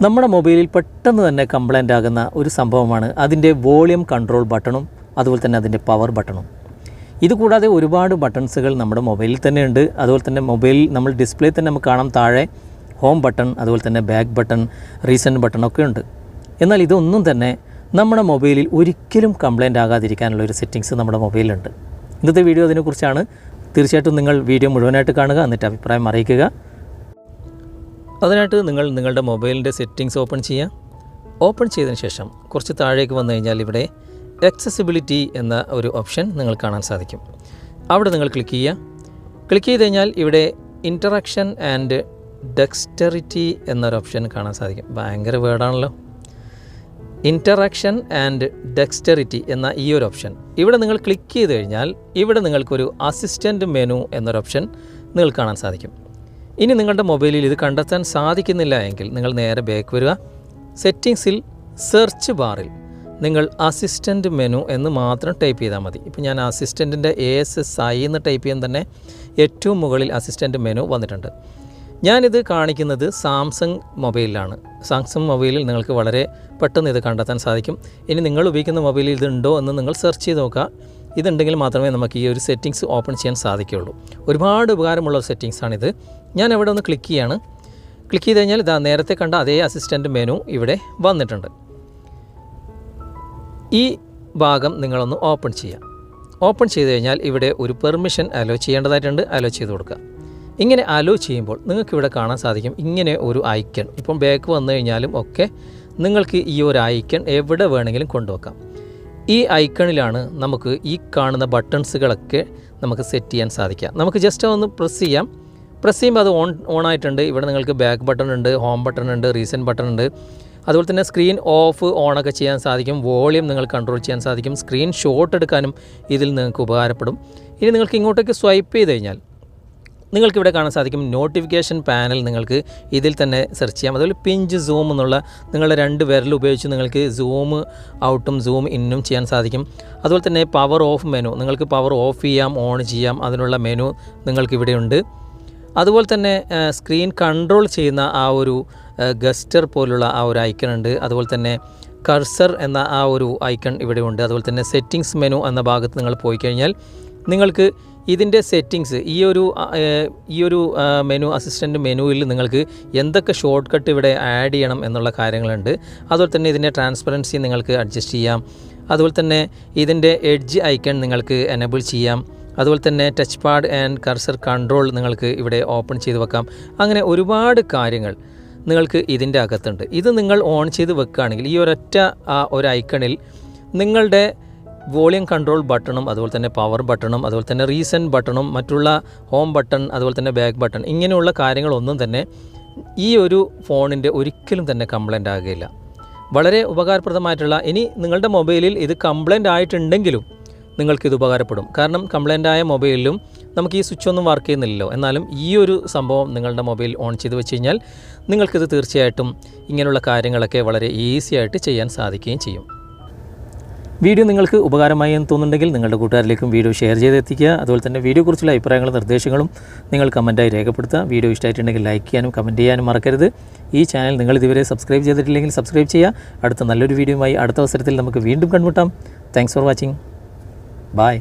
നമ്മുടെ മൊബൈലിൽ പെട്ടെന്ന് തന്നെ കംപ്ലൈൻ്റ് ആകുന്ന ഒരു സംഭവമാണ് അതിൻ്റെ വോളിയം കൺട്രോൾ ബട്ടണും അതുപോലെ തന്നെ അതിൻ്റെ പവർ ബട്ടണും. ഇതുകൂടാതെ ഒരുപാട് ബട്ടൺസുകൾ നമ്മുടെ മൊബൈലിൽ തന്നെ ഉണ്ട്. അതുപോലെ തന്നെ മൊബൈലിൽ നമ്മൾ ഡിസ്പ്ലേ തന്നെ നമുക്ക് കാണാം താഴെ ഹോം ബട്ടൺ, അതുപോലെ തന്നെ ബാക്ക് ബട്ടൺ, റീസെൻറ്റ് ബട്ടൺ ഒക്കെ ഉണ്ട്. എന്നാൽ ഇതൊന്നും തന്നെ നമ്മുടെ മൊബൈലിൽ ഒരിക്കലും കംപ്ലൈൻ്റ് ആകാതിരിക്കാനുള്ള ഒരു സെറ്റിങ്സ് നമ്മുടെ മൊബൈലിലുണ്ട്. ഇന്നത്തെ വീഡിയോ അതിനെക്കുറിച്ചാണ്. തീർച്ചയായിട്ടും നിങ്ങൾ വീഡിയോ മുഴുവനായിട്ട് കാണുക, എന്നിട്ട് അഭിപ്രായം അറിയിക്കുക. അതിനായിട്ട് നിങ്ങളുടെ മൊബൈലിൻ്റെ സെറ്റിങ്സ് ഓപ്പൺ ചെയ്യുക. ഓപ്പൺ ചെയ്തതിന് ശേഷം കുറച്ച് താഴേക്ക് വന്നു കഴിഞ്ഞാൽ ഇവിടെ ആക്സസിബിലിറ്റി എന്ന ഒരു ഓപ്ഷൻ നിങ്ങൾ കാണാൻ സാധിക്കും. അവിടെ നിങ്ങൾ ക്ലിക്ക് ചെയ്യുക. ക്ലിക്ക് ചെയ്ത് കഴിഞ്ഞാൽ ഇവിടെ ഇൻറ്ററാക്ഷൻ ആൻഡ് ഡെക്സ്റ്ററിറ്റി എന്നൊരു ഓപ്ഷൻ കാണാൻ സാധിക്കും. ഭയങ്കര വേർഡാണല്ലോ. ഇൻറ്ററാക്ഷൻ ആൻഡ് ഡെക്സ്റ്ററിറ്റി എന്ന ഈ ഒരു ഓപ്ഷൻ ഇവിടെ നിങ്ങൾ ക്ലിക്ക് ചെയ്ത് കഴിഞ്ഞാൽ ഇവിടെ നിങ്ങൾക്കൊരു അസിസ്റ്റൻറ്റ് മെനു എന്നൊരു ഓപ്ഷൻ നിങ്ങൾക്ക് കാണാൻ സാധിക്കും. ഇനി നിങ്ങളുടെ മൊബൈലിൽ ഇത് കണ്ടെത്താൻ സാധിക്കുന്നില്ല എങ്കിൽ നിങ്ങൾ നേരെ ബാക്ക് വരിക. സെറ്റിങ്സിൽ സെർച്ച് ബാറിൽ നിങ്ങൾ അസിസ്റ്റൻറ്റ് മെനു എന്ന് മാത്രം ടൈപ്പ് ചെയ്താൽ മതി. ഇപ്പോൾ ഞാൻ അസിസ്റ്റൻറ്റിൻ്റെ ASSI എന്ന് ടൈപ്പ് ചെയ്യാൻ തന്നെ ഏറ്റവും മുകളിൽ അസിസ്റ്റൻറ്റ് മെനു വന്നിട്ടുണ്ട്. ഞാനിത് കാണിക്കുന്നത് സാംസങ് മൊബൈലിലാണ്. സാംസങ് മൊബൈലിൽ നിങ്ങൾക്ക് വളരെ പെട്ടെന്ന് ഇത് കണ്ടെത്താൻ സാധിക്കും. ഇനി നിങ്ങൾ ഉപയോഗിക്കുന്ന മൊബൈലിൽ ഇതുണ്ടോ എന്ന് നിങ്ങൾ സെർച്ച് ചെയ്ത് നോക്കുക. ഇതുണ്ടെങ്കിൽ മാത്രമേ നമുക്ക് ഈ ഒരു സെറ്റിങ്സ് ഓപ്പൺ ചെയ്യാൻ സാധിക്കുകയുള്ളൂ. ഒരുപാട് ഉപകാരമുള്ള സെറ്റിങ്സാണിത്. ഞാൻ ഇവിടെ ഒന്ന് ക്ലിക്ക് ചെയ്യാണ്. ക്ലിക്ക് ചെയ്ത് കഴിഞ്ഞാൽ ഇതാ നേരത്തെ കണ്ട അതേ അസിസ്റ്റൻറ്റ് മെനു ഇവിടെ വന്നിട്ടുണ്ട്. ഈ ഭാഗം നിങ്ങളൊന്ന് ഓപ്പൺ ചെയ്യുക. ഓപ്പൺ ചെയ്ത് കഴിഞ്ഞാൽ ഇവിടെ ഒരു പെർമിഷൻ അലോ ചെയ്യേണ്ടതായിട്ടുണ്ട്. അലോ ചെയ്ത് കൊടുക്കുക. ഇങ്ങനെ അലോ ചെയ്യുമ്പോൾ നിങ്ങൾക്കിവിടെ കാണാൻ സാധിക്കും ഇങ്ങനെ ഒരു ഐക്കൺ. ഇപ്പം ബാക്ക് വന്നു കഴിഞ്ഞാലും ഒക്കെ നിങ്ങൾക്ക് ഈ ഒരു ഐക്കൺ എവിടെ വേണമെങ്കിലും കൊണ്ടുവെക്കാം. ഈ ഐക്കണിലാണ് നമുക്ക് ഈ കാണുന്ന ബട്ടൺസുകളൊക്കെ നമുക്ക് സെറ്റ് ചെയ്യാൻ സാധിക്കുക. നമുക്ക് ജസ്റ്റ് ഒന്ന് പ്രസ് ചെയ്യാം. പ്രസ് ചെയ്യുമ്പോൾ അത് ഓൺ ആയിട്ടുണ്ട്. ഇവിടെ നിങ്ങൾക്ക് ബാക്ക് ബട്ടൺ ഉണ്ട്, ഹോം ബട്ടൺ ഉണ്ട്, റീസെൻറ്റ് ബട്ടൺ ഉണ്ട്. അതുപോലെ തന്നെ സ്ക്രീൻ ഓഫ് ഓണൊക്കെ ചെയ്യാൻ സാധിക്കും. വോളിയം നിങ്ങൾ കൺട്രോൾ ചെയ്യാൻ സാധിക്കും. സ്ക്രീൻ ഷോട്ട് എടുക്കാനും ഇതിൽ നിങ്ങൾക്ക് ഉപകാരപ്പെടും. ഇനി നിങ്ങൾക്ക് ഇങ്ങോട്ടേക്ക് സ്വൈപ്പ് ചെയ്ത് കഴിഞ്ഞാൽ നിങ്ങൾക്കിവിടെ കാണാൻ സാധിക്കും നോട്ടിഫിക്കേഷൻ പാനൽ. നിങ്ങൾക്ക് ഇതിൽ തന്നെ സെർച്ച് ചെയ്യാം. അതുപോലെ പിഞ്ച് സൂം എന്നുള്ള നിങ്ങളുടെ 2 വിരൽ ഉപയോഗിച്ച് നിങ്ങൾക്ക് സൂം ഔട്ടും സൂം ഇന്നും ചെയ്യാൻ സാധിക്കും. അതുപോലെ തന്നെ പവർ ഓഫ് മെനു, നിങ്ങൾക്ക് പവർ ഓഫ് ചെയ്യാം, ഓൺ ചെയ്യാം. അതിനുള്ള മെനു നിങ്ങൾക്കിവിടെയുണ്ട്. അതുപോലെ തന്നെ സ്ക്രീൻ കൺട്രോൾ ചെയ്യുന്ന ആ ഒരു ഗസ്റ്റർ പോലുള്ള ആ ഒരു ഐക്കൺ ഉണ്ട്. അതുപോലെ തന്നെ കർസർ എന്ന ആ ഒരു ഐക്കൺ ഇവിടെ ഉണ്ട്. അതുപോലെ തന്നെ സെറ്റിങ്സ് മെനു എന്ന ഭാഗത്ത് നിങ്ങൾ പോയി കഴിഞ്ഞാൽ നിങ്ങൾക്ക് ഇതിൻ്റെ സെറ്റിങ്സ് ഈ ഒരു മെനു അസിസ്റ്റൻറ്റ് മെനുവിൽ നിങ്ങൾക്ക് എന്തൊക്കെ ഷോർട്ട് കട്ട് ഇവിടെ ആഡ് ചെയ്യണം എന്നുള്ള കാര്യങ്ങളുണ്ട്. അതുപോലെ തന്നെ ഇതിൻ്റെ ട്രാൻസ്പെറൻസി നിങ്ങൾക്ക് അഡ്ജസ്റ്റ് ചെയ്യാം. അതുപോലെ തന്നെ ഇതിൻ്റെ എഡ്ജ് ഐക്കൺ നിങ്ങൾക്ക് എനേബിൾ ചെയ്യാം. അതുപോലെ തന്നെ touch pad and cursor control നിങ്ങൾക്ക് ഇവിടെ ഓപ്പൺ ചെയ്ത് വെക്കാം. അങ്ങനെ ഒരുപാട് കാര്യങ്ങൾ നിങ്ങൾക്ക് ഇതിൻ്റെ അകത്തുണ്ട്. ഇത് നിങ്ങൾ ഓൺ ചെയ്ത് വെക്കുകയാണെങ്കിൽ ഈ ഒരു ഐക്കണിൽ നിങ്ങളുടെ വോളിയം കൺട്രോൾ ബട്ടണും അതുപോലെ തന്നെ പവർ ബട്ടണും അതുപോലെ തന്നെ റീസെൻറ്റ് ബട്ടണും മറ്റുള്ള ഹോം ബട്ടൺ അതുപോലെ തന്നെ ബാക്ക് ബട്ടൺ ഇങ്ങനെയുള്ള കാര്യങ്ങളൊന്നും തന്നെ ഈ ഒരു ഫോണിൻ്റെ ഒരിക്കലും തന്നെ കംപ്ലൈൻ്റ് ആകുകയില്ല. വളരെ ഉപകാരപ്രദമായിട്ടുള്ള, ഇനി നിങ്ങളുടെ മൊബൈലിൽ ഇത് കംപ്ലൈൻ്റ് ആയിട്ടുണ്ടെങ്കിലും നിങ്ങൾക്കിത് ഉപകാരപ്പെടും. കാരണം കംപ്ലൈൻ്റ് ആയ മൊബൈലിലും നമുക്ക് ഈ സ്വിച്ച് ഒന്നും വർക്ക് ചെയ്യുന്നില്ലല്ലോ. എന്നാലും ഈ ഒരു സംഭവം നിങ്ങളുടെ മൊബൈൽ ഓൺ ചെയ്ത് വെച്ച് കഴിഞ്ഞാൽ നിങ്ങൾക്കിത് തീർച്ചയായിട്ടും ഇങ്ങനെയുള്ള കാര്യങ്ങളൊക്കെ വളരെ ഈസി ആയിട്ട് ചെയ്യാൻ സാധിക്കുകയും ചെയ്യും. വീഡിയോ നിങ്ങൾക്ക് ഉപകാരമായി എന്ന് തോന്നുന്നുണ്ടെങ്കിൽ നിങ്ങളുടെ കൂട്ടുകാരിലേക്കും വീഡിയോ ഷെയർ ചെയ്തെത്തിക്കുക. അതുപോലെ തന്നെ വീഡിയോയെക്കുറിച്ചുള്ള അഭിപ്രായങ്ങളും നിർദ്ദേശങ്ങളും നിങ്ങൾ കമൻറ്റായി രേഖപ്പെടുത്തുക. വീഡിയോ ഇഷ്ടമായിട്ടുണ്ടെങ്കിൽ ലൈക്ക് ചെയ്യാനും കമൻറ്റ് ചെയ്യാനും മറക്കരുത്. ഈ ചാനൽ നിങ്ങൾ ഇതുവരെ സബ്സ്ക്രൈബ് ചെയ്തിട്ടില്ലെങ്കിൽ സബ്സ്ക്രൈബ് ചെയ്യുക. അടുത്ത നല്ലൊരു വീഡിയോയുമായി അടുത്ത അവസരത്തിൽ നമുക്ക് വീണ്ടും കണ്ടുമുട്ടാം. Thanks for watching. Bye.